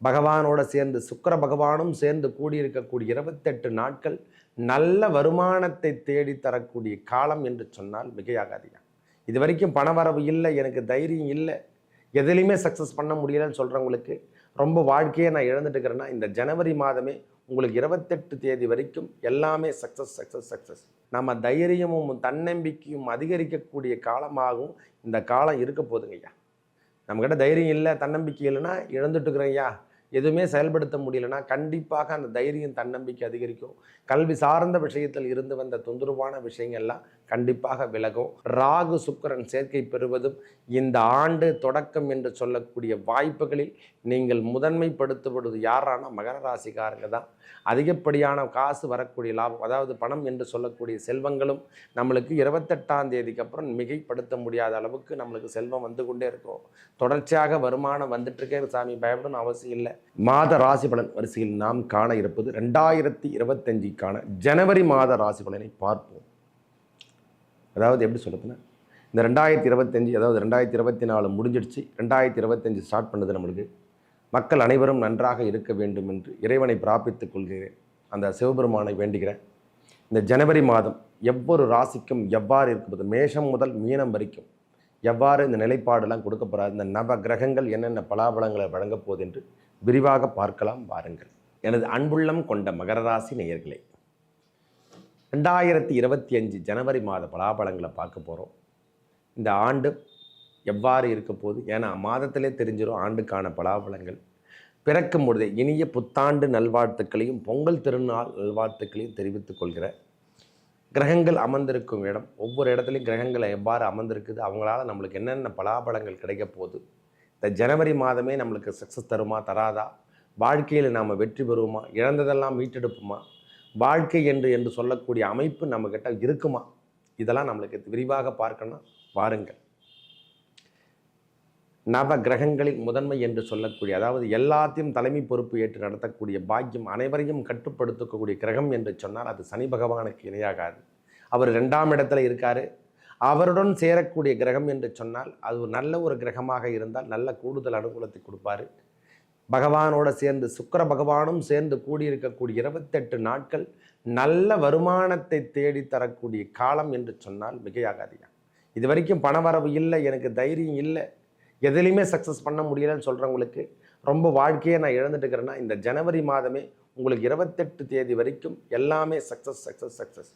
பகவானோட சேர்ந்து சுக்கிர பகவானும் சேர்ந்து கூடியிருக்கக்கூடிய 28 நாட்கள் நல்ல வருமானத்தை தேடி தரக்கூடிய காலம் என்று சொன்னால் மிகையாகாதீங்க. இது வரைக்கும் பணவரவு இல்லை, எனக்கு தைரியம் இல்லை, எதுலையுமே சக்ஸஸ் பண்ண முடியலன்னு சொல்கிறவங்களுக்கு ரொம்ப வாழ்க்கையை நான் இழந்துட்டு இருக்கிறேன்னா இந்த ஜனவரி மாதமே உங்களுக்கு 28 தேதி வரைக்கும் எல்லாமே சக்ஸஸ் சக்ஸஸ் சக்ஸஸ். நம்ம தைரியமும் தன்னம்பிக்கையும் அதிகரிக்கக்கூடிய காலமாகவும் இந்த காலம் இருக்க போதுங்க ஐயா. நம்மக்கிட்ட தைரியம் இல்லை, தன்னம்பிக்கை இல்லைன்னா இழந்துட்டுக்கிறோம் ஐயா, எதுவுமே செயல்படுத்த முடியலன்னா கண்டிப்பாக அந்த தைரியம் தன்னம்பிக்கை அதிகரிக்கும். கல்வி சார்ந்த விஷயத்தில் இருந்து வந்த தொந்தரவான விஷயங்கள்லாம் கண்டிப்பாக விலகும். ராகு சுக்கிரன் சேர்க்கை பெறுவதும் இந்த ஆண்டு தொடக்கம் என்று சொல்லக்கூடிய வாய்ப்புகளில் நீங்கள் முதன்மைப்படுத்துவது யாரான மகர ராசிக்காரங்க தான். அதிகப்படியான காசு வரக்கூடிய லாபம், அதாவது பணம் என்று சொல்லக்கூடிய செல்வங்களும் நம்மளுக்கு 28ஆம் தேதிக்கு அப்புறம் மிகைப்படுத்த முடியாத அளவுக்கு நம்மளுக்கு செல்வம் வந்து கொண்டே இருக்கும். தொடர்ச்சியாக வருமானம் வந்துட்டு இருக்கே சாமி, பயப்படணும் அவசியம் இல்லை. மாத ராசி பலன் வரிசையில் நாம் காண இருப்பது 2025க்கான ஜனவரி மாத ராசி பலனை பார்ப்போம். அதாவது எப்படி சொல்லுதுன்னா, இந்த 2025 அதாவது 2024 முடிஞ்சிடுச்சு, 2025 ஸ்டார்ட் பண்ணது நம்மளுக்கு. மக்கள் அனைவரும் நன்றாக இருக்க வேண்டும் என்று இறைவனை பிரார்த்தித்துக் கொள்கிறேன். அந்த சிவபெருமானை வேண்டுகிறேன். இந்த ஜனவரி மாதம் எவ்வொரு ராசிக்கும் எவ்வாறு இருக்குது, மேஷம் முதல் மீனம் வரைக்கும் எவ்வாறு இந்த நிலைப்பாடெல்லாம் கொடுக்கப்படாது, இந்த நவ கிரகங்கள் என்னென்ன பலாபலங்களை வழங்கப் போகுது என்று விரிவாக பார்க்கலாம் வாருங்கள். எனது அன்புள்ளம் கொண்ட மகர ராசி நேயர்களே, 2025 ஜனவரி மாத பலாபலங்களை பார்க்க போகிறோம். இந்த ஆண்டு எவ்வாறு இருக்க போகுது, ஏன்னா மாதத்திலே தெரிஞ்சிடும் ஆண்டுக்கான பலாபலங்கள். பிறக்கும் பொழுதே இனிய புத்தாண்டு நல்வாழ்த்துக்களையும் பொங்கல் திருநாள் நல்வாழ்த்துக்களையும் தெரிவித்துக் கொள்கிறேன். கிரகங்கள் அமர்ந்திருக்கும் இடம், ஒவ்வொரு இடத்துலையும் கிரகங்களை எவ்வாறு அமர்ந்திருக்குது, அவங்களால நம்மளுக்கு என்னென்ன பலாபலங்கள் கிடைக்க போகுது, இந்த ஜனவரி மாதமே நம்மளுக்கு சக்ஸஸ் தருமா தராதா, வாழ்க்கையில் நாம் வெற்றி பெறுவோமா, இழந்ததெல்லாம் மீட்டெடுப்புமா, வாழ்க்கை என்று சொல்லக்கூடிய அமைப்பு நம்மக்கிட்ட இருக்குமா, இதெல்லாம் நம்மளுக்கு விரிவாக பார்க்கணும் வாருங்கள். நவ கிரகங்களில் முதன்மை என்று சொல்லக்கூடிய, அதாவது எல்லாத்தையும் தலைமை பொறுப்பு ஏற்று நடத்தக்கூடிய பாக்கியம், அனைவரையும் கட்டுப்படுத்தக்கூடிய கிரகம் என்று சொன்னால் அது சனி பகவானுக்கு இணையாகாது. அவர் 2ஆம் இடத்துல இருக்கார். அவருடன் சேரக்கூடிய கிரகம் என்று சொன்னால் அது நல்ல ஒரு கிரகமாக இருந்தால் நல்ல கூடுதல் அனுகூலத்தை கொடுப்பார். பகவானோட சேர்ந்து சுக்கிர பகவானும் சேர்ந்து கூடியிருக்கக்கூடிய 28 நாட்கள் நல்ல வருமானத்தை தேடி தரக்கூடிய காலம் என்று சொன்னால் மிகையாகாதீங்க. இது வரைக்கும் பணவரவு இல்லை, எனக்கு தைரியம் இல்லை, எதுலையுமே சக்ஸஸ் பண்ண முடியலன்னு சொல்கிறவங்களுக்கு ரொம்ப வாழ்க்கையை நான் இழந்துட்டு இருக்கிறேன்னா இந்த ஜனவரி மாதமே உங்களுக்கு 28 தேதி வரைக்கும் எல்லாமே சக்ஸஸ் சக்ஸஸ் சக்ஸஸ்.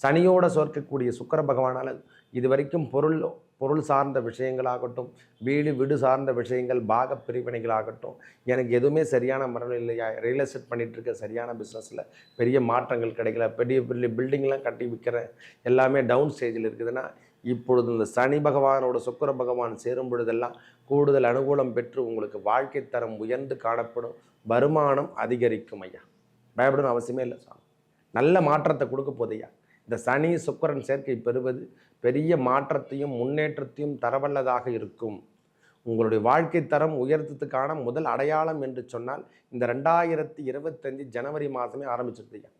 சனியோட சேர்க்கக்கூடிய சுக்கிர பகவானால் இது வரைக்கும் பொருள் சார்ந்த விஷயங்களாகட்டும், வீடு சார்ந்த விஷயங்கள், பாக பிரிவினைகளாகட்டும், எனக்கு எதுவுமே சரியான மரம் இல்லையா, ரியல் எஸ்டேட் பண்ணிகிட்ருக்க சரியான பிஸ்னஸில் பெரிய மாற்றங்கள் கிடைக்கல, பெரிய பில்டிங்லாம் கட்டி விற்கிறேன், எல்லாமே டவுன் ஸ்டேஜில் இருக்குதுன்னா இப்பொழுது இந்த சனி பகவானோட சுக்கிர பகவான் சேரும் பொழுதெல்லாம் கூடுதல் அனுகூலம் பெற்று உங்களுக்கு வாழ்க்கை தரம் உயர்ந்து காணப்படும், வருமானம் அதிகரிக்கும் ஐயா. பயப்படணும் அவசியமே இல்லை சாமி, நல்ல மாற்றத்தை கொடுக்க போதையா. இந்த சனி சுக்கிரன் சேர்க்கை பெறுவது பெரிய மாற்றத்தையும் முன்னேற்றத்தையும் தரவல்லதாக இருக்கும். உங்களுடைய வாழ்க்கை தரம் உயர்த்தத்துக்கான முதல் அடையாளம் என்று சொன்னால் இந்த 2025 ஜனவரி மாதமே ஆரம்பிச்சிருதையா.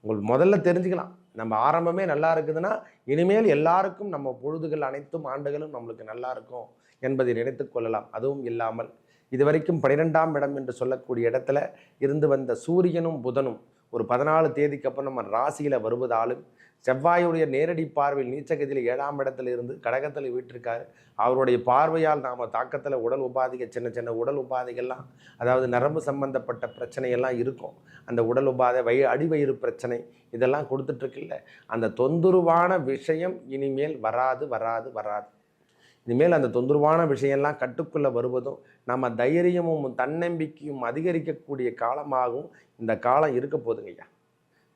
உங்களுக்கு முதல்ல தெரிஞ்சுக்கலாம், நம்ம ஆரம்பமே நல்லா இருக்குதுன்னா இனிமேல் எல்லாருக்கும் நம்ம பொழுதுகள் அனைத்தும் ஆண்டுகளும் நம்மளுக்கு நல்லா இருக்கும் என்பதை நினைத்து கொள்ளலாம். அதுவும் இல்லாமல் இதுவரைக்கும் 12ஆம் இடம் என்று சொல்லக்கூடிய இடத்துல இருந்து வந்த சூரியனும் புதனும் ஒரு 14 தேதிக்கு அப்புறம் நம்ம ராசியில் வருவதாலும், செவ்வாயுடைய நேரடி பார்வையில் நீச்சகத்தில் 7ஆம் இடத்துல இருந்து கடகத்தில் வீட்டிருக்காரு. அவருடைய பார்வையால் நாம் தாக்கத்தில் உடல் உபாதைகள், சின்ன சின்ன உடல் உபாதைகள்லாம், அதாவது நரம்பு சம்பந்தப்பட்ட பிரச்சனையெல்லாம் இருக்கும். அந்த உடல் உபாதை, அடிவயிறு பிரச்சனை இதெல்லாம் கொடுத்துட்ருக்குல்ல, அந்த தொந்தரவான விஷயம் இனிமேல் வராது வராது வராது. இனிமேல் அந்த தொந்தரவான விஷயம்லாம் கட்டுக்குள்ளே வருவதும் நம்ம தைரியமும் தன்னம்பிக்கையும் அதிகரிக்கக்கூடிய காலமாகவும் இந்த காலம் இருக்க போதுங்க ஐயா.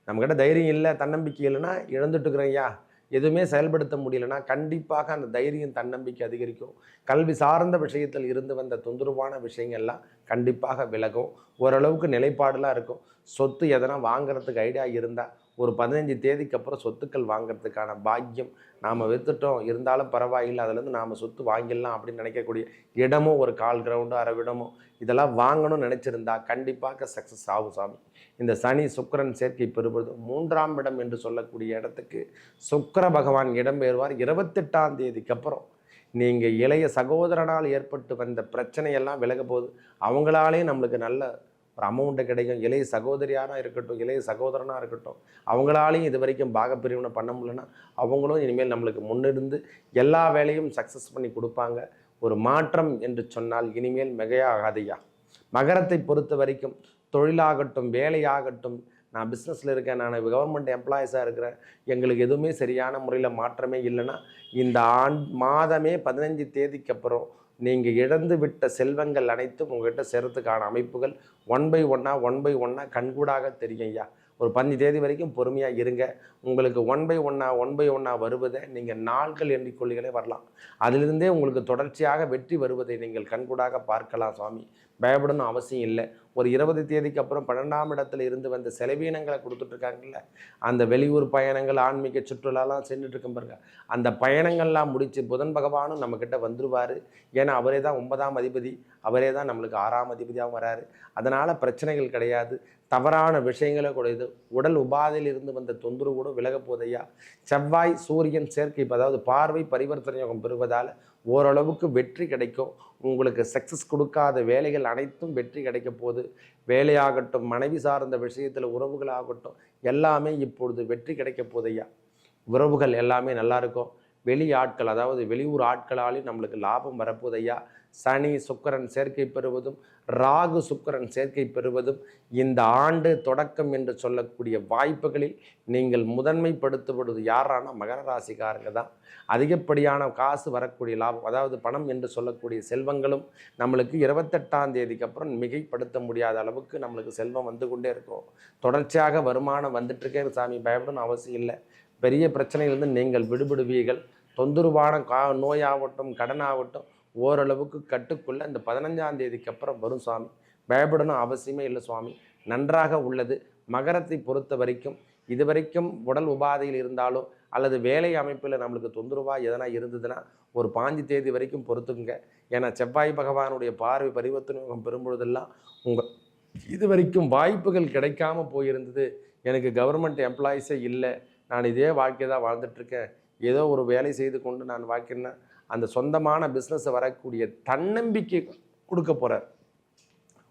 நம்மக்கிட்ட தைரியம் இல்லை, தன்னம்பிக்கை இல்லைன்னா இழந்துட்டுக்கிறோம் ஐயா, எதுவுமே செயல்படுத்த முடியலன்னா கண்டிப்பாக அந்த தைரியம் தன்னம்பிக்கை அதிகரிக்கும். கல்வி சார்ந்த விஷயத்தில் இருந்து வந்த தொந்தரவான விஷயங்கள்லாம் கண்டிப்பாக விலகும். ஓரளவுக்கு நிலைப்பாடுலாம் இருக்கும். சொத்து எதனா வாங்கிறதுக்கு ஐடியா இருந்தால் ஒரு 15 தேதிக்கு அப்புறம் சொத்துக்கள் வாங்கிறதுக்கான பாக்கியம், நாம் விற்றுட்டோம் இருந்தாலும் பரவாயில்லை, அதுலேருந்து நாம் சொத்து வாங்கிடலாம் அப்படின்னு நினைக்கக்கூடிய இடமும் ஒரு 1/4 கிரவுண்டோ 1/2 இடமோ இதெல்லாம் வாங்கணும்னு நினச்சிருந்தா கண்டிப்பாக சக்ஸஸ் ஆகும் சாமி. இந்த சனி சுக்கிரன் சேர்க்கை பெறுவது 3ஆம் இடம் என்று சொல்லக்கூடிய இடத்துக்கு சுக்கிர பகவான் இடம்பெறுவார் 28ஆம் தேதிக்கு அப்புறம். நீங்கள் இளைய சகோதரனால் ஏற்பட்டு வந்த பிரச்சனையெல்லாம் விலக போகுது. அவங்களாலே நம்மளுக்கு நல்ல ஒரு அமௌண்ட்டு கிடைக்கும். இளைய சகோதரியாராக இருக்கட்டும், இளைய சகோதரனாக இருக்கட்டும், அவங்களாலையும் இது வரைக்கும் பாகப்பிரிவினை பண்ண முடியலன்னா அவங்களும் இனிமேல் நம்மளுக்கு முன்னிருந்து எல்லா வேலையும் சக்ஸஸ் பண்ணி கொடுப்பாங்க. ஒரு மாற்றம் என்று சொன்னால் இனிமேல் மிகையாகாதையா. மகரத்தை பொறுத்த வரைக்கும் தொழிலாகட்டும், வேலையாகட்டும், நான் பிஸ்னஸில் இருக்கேன், நான் கவர்மெண்ட் எம்ப்ளாயீஸாக இருக்கிறேன், எங்களுக்கு எதுவுமே சரியான முறையில் மாற்றமே இல்லைன்னா இந்த மாதமே 15 தேதிக்கு அப்புறம் நீங்கள் இழந்து விட்ட செல்வங்கள் அனைத்தும் உங்கள்கிட்ட சேரத்துக்கான அமைப்புகள் ஒன் பை ஒன்னாக கண்கூடாக தெரியும் ஐயா. ஒரு 15 தேதி வரைக்கும் பொறுமையாக இருங்க. உங்களுக்கு ஒன் பை ஒன்னாக வருவதை நீங்கள் நாட்கள் எண்ணிக்கொள்ளிகளே வரலாம். அதிலிருந்தே உங்களுக்கு தொடர்ச்சியாக வெற்றி வருவதை நீங்கள் கண்கூடாக பார்க்கலாம் சுவாமி. பயப்படணும் அவசியம் இல்லை. ஒரு 20 தேதிக்கு அப்புறம் 12ஆம் இடத்துல இருந்து வந்த செலவீனங்களை கொடுத்துட்ருக்காங்கல்ல, அந்த வெளியூர் பயணங்கள், ஆன்மீக சுற்றுலாலாம் சென்றுட்டு இருக்க பாருங்க, அந்த பயணங்கள்லாம் முடித்து புதன் பகவானும் நம்மக்கிட்ட வந்துடுவார். ஏன்னா அவரே தான் 9ஆம் அதிபதி, அவரே தான் நம்மளுக்கு 6ஆம் அதிபதியாகவும் வராரு. அதனால் பிரச்சனைகள் கிடையாது. தவறான விஷயங்களை கூடாது. உடல் உபாதையில் இருந்து வந்த தொந்தரவு கூட விலக போதையா. செவ்வாய் சூரியன் சேர்க்கை, அதாவது பார்வை பரிவர்த்தனை யோகம் பெறுவதால் ஓரளவுக்கு வெற்றி கிடைக்கும். உங்களுக்கு சக்ஸஸ் கொடுக்காத வேலைகள் அனைத்தும் வெற்றி கிடைக்க போகுது. வேலையாகட்டும், மனைவி சார்ந்த விஷயத்தில் உறவுகளாகட்டும், எல்லாமே இப்பொழுது வெற்றி கிடைக்க போதையா. உறவுகள் எல்லாமே நல்லா இருக்கும். வெளி ஆட்கள், அதாவது வெளியூர் ஆட்களாலையும் நம்மளுக்கு லாபம் வரப்போதையா. சனி சுக்கிரன் சேர்க்கை பெறுவதும், ராகு சுக்கிரன் சேர்க்கை பெறுவதும் இந்த ஆண்டு தொடக்கம் என்று சொல்லக்கூடிய வாய்ப்புகளில் நீங்கள் முதன்மைப்படுத்தப்படுவது யாரானா மகர ராசிக்காரங்க தான். அதிகப்படியான காசு வரக்கூடிய லாபம், அதாவது பணம் என்று சொல்லக்கூடிய செல்வங்களும் நம்மளுக்கு 28ஆம் தேதிக்கு அப்புறம் மிகைப்படுத்த முடியாத அளவுக்கு நம்மளுக்கு செல்வம் வந்து கொண்டே இருக்கும். தொடர்ச்சியாக வருமானம் வந்துட்டுருக்கே சாமி, பயப்படணும் அவசியம் இல்லை. பெரிய பிரச்சனையிலிருந்து நீங்கள் விடுபடுவீர்கள். தொந்தரவான நோயாகட்டும், கடனாகட்டும் ஓரளவுக்கு கட்டுக்குள்ளே இந்த 15ஆம் தேதிக்கு அப்புறம் வரும் சுவாமி. பயப்படணும் அவசியமே இல்லை சுவாமி, நன்றாக உள்ளது. மகரத்தை பொறுத்த வரைக்கும் இதுவரைக்கும் உடல் உபாதையில் இருந்தாலோ அல்லது வேலை அமைப்பில் நம்மளுக்கு தொந்தரவாக எதனா இருந்ததுன்னா ஒரு 5 தேதி வரைக்கும் பொறுத்துக்குங்க. ஏன்னா செவ்வாய் பகவானுடைய பார்வை பரிவர்த்தனை பெறும்பொழுதெல்லாம் உங்கள் இது வரைக்கும் வாய்ப்புகள் கிடைக்காம போயிருந்தது. எனக்கு கவர்மெண்ட் எம்ப்ளாயீஸே இல்லை, நான் இதே வாழ்க்கை தான் வாழ்ந்துட்டுருக்கேன், ஏதோ ஒரு வேலை செய்து கொண்டு நான் வாழ்க்கிறேன், அந்த சொந்தமான பிஸ்னஸை வரக்கூடிய தன்னம்பிக்கை கொடுக்க போகிறார்.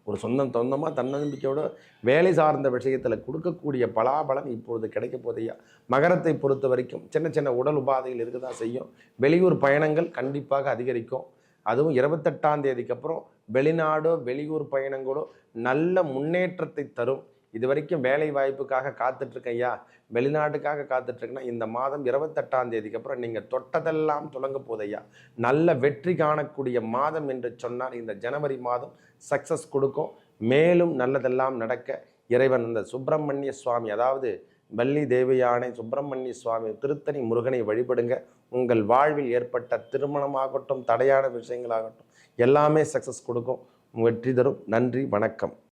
ஒரு சொந்தமாக தன்னம்பிக்கையோட வேலை சார்ந்த விஷயத்தில் கொடுக்கக்கூடிய பலாபலம் இப்பொழுது கிடைக்க போதையா. மகரத்தை பொறுத்த வரைக்கும் சின்ன சின்ன உடல் உபாதைகள் இருக்க தான் செய்யும். வெளியூர் பயணங்கள் கண்டிப்பாக அதிகரிக்கும். அதுவும் 28ஆம் தேதிக்கு அப்புறம் வெளிநாடோ வெளியூர் பயணங்களோ நல்ல முன்னேற்றத்தை தரும். இது வரைக்கும் வேலை வாய்ப்புக்காக காத்துட்ருக்கேன் ஐயா, வெளிநாட்டுக்காக காத்துட்ருக்கேன்னா இந்த மாதம் 28ஆம் தேதிக்கு அப்புறம் நீங்கள் தொட்டதெல்லாம் தொடங்க போதையா. நல்ல வெற்றி காணக்கூடிய மாதம் என்று சொன்னால் இந்த ஜனவரி மாதம் சக்ஸஸ் கொடுக்கும். மேலும் நல்லதெல்லாம் நடக்க இறைவன் இந்த சுப்பிரமணிய சுவாமி, அதாவது வள்ளி தேவயானை சுப்பிரமணிய சுவாமி திருத்தணி முருகனை வழிபடுங்க. உங்கள் வாழ்வில் ஏற்பட்ட திருமணமாகட்டும், தடையான விஷயங்களாகட்டும் எல்லாமே சக்ஸஸ் கொடுக்கும், வெற்றி தரும். நன்றி, வணக்கம்.